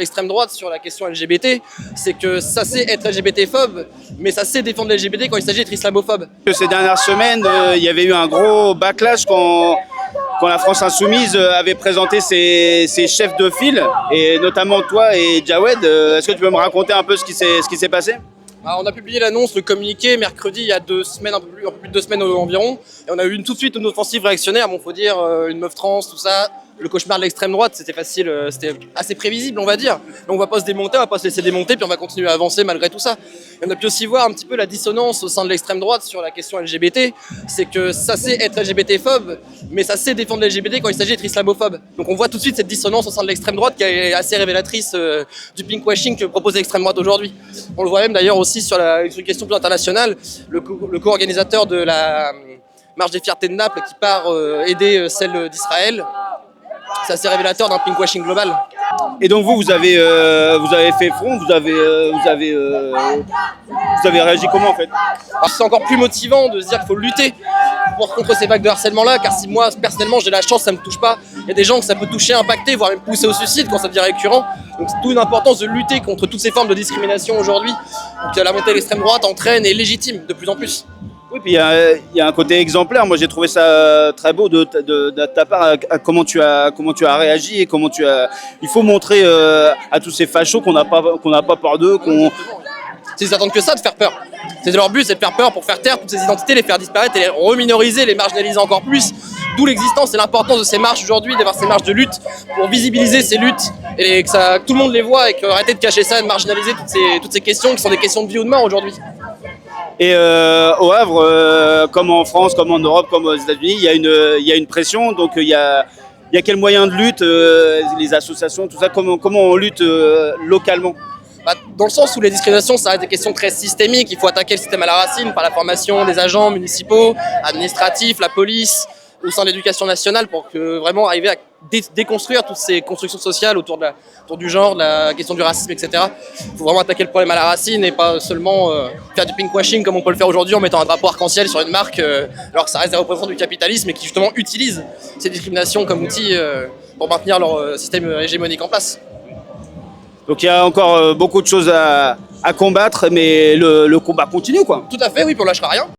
L'extrême droite sur la question LGBT, c'est que ça sait être LGBT-phobe, mais ça sait défendre l'LGBT quand il s'agit d'être islamophobe. Ces dernières semaines, il y avait eu un gros backlash quand la France Insoumise avait présenté ses chefs de file, et notamment toi et Jawed. Est-ce que tu peux me raconter un peu ce qui s'est passé ? Alors, on a publié l'annonce, le communiqué, mercredi, il y a 2 semaines, un peu plus de 2 semaines environ. Et on a eu tout de suite une offensive réactionnaire, bon, faut dire, une meuf trans, tout ça. Le cauchemar de l'extrême droite, c'était facile, c'était assez prévisible, on va dire. Donc on va pas se démonter, on va pas se laisser démonter, puis on va continuer à avancer malgré tout ça. Et on a pu aussi voir un petit peu la dissonance au sein de l'extrême droite sur la question LGBT. C'est que ça sait être LGBT-phobe, mais ça sait défendre l'LGBT quand il s'agit d'être islamophobe. Donc on voit tout de suite cette dissonance au sein de l'extrême droite qui est assez révélatrice du pinkwashing que propose l'extrême droite aujourd'hui. On le voit même d'ailleurs aussi sur une question plus internationale, le co-organisateur de la marche des fiertés de Naples qui part aider celle d'Israël. C'est assez révélateur d'un pinkwashing global. Et donc vous avez fait front, vous avez réagi comment en fait ? C'est encore plus motivant de se dire qu'il faut lutter contre ces vagues de harcèlement-là, car si moi personnellement j'ai la chance, ça me touche pas. Il y a des gens que ça peut toucher, impacter, voire même pousser au suicide quand ça devient récurrent. Donc c'est toute une importance de lutter contre toutes ces formes de discrimination aujourd'hui. Donc la montée de l'extrême droite entraîne et est légitime de plus en plus. Oui, puis il y a un côté exemplaire. Moi, j'ai trouvé ça très beau de ta part, à comment tu as réagi et comment tu as. Il faut montrer à tous ces fachos qu'on n'a pas peur d'eux, Ils attendent que ça, de faire peur. C'est leur but, c'est de faire peur pour faire taire toutes ces identités, les faire disparaître et les reminoriser, les marginaliser encore plus. D'où l'existence et l'importance de ces marches aujourd'hui, d'avoir ces marches de lutte pour visibiliser ces luttes et que tout le monde les voit et qu'arrêter de cacher ça et de marginaliser toutes ces questions qui sont des questions de vie ou de mort aujourd'hui. Et au Havre, comme en France, comme en Europe, comme aux États-Unis, il y a une pression. Donc il y a quel moyen de lutte, les associations, tout ça, comment on lutte localement ? Dans le sens où les discriminations, ça reste des questions très systémiques. Il faut attaquer le système à la racine par la formation des agents municipaux, administratifs, la police, au sein de l'éducation nationale, pour que vraiment arriver à déconstruire toutes ces constructions sociales autour du genre, de la question du racisme, etc. Il faut vraiment attaquer le problème à la racine et pas seulement faire du pinkwashing comme on peut le faire aujourd'hui en mettant un drapeau arc-en-ciel sur une marque, alors que ça reste des représentants du capitalisme et qui justement utilisent ces discriminations comme outil pour maintenir leur système hégémonique en place. Donc il y a encore beaucoup de choses à combattre, mais le combat continue, quoi. Tout à fait, oui, puis on lâchera rien.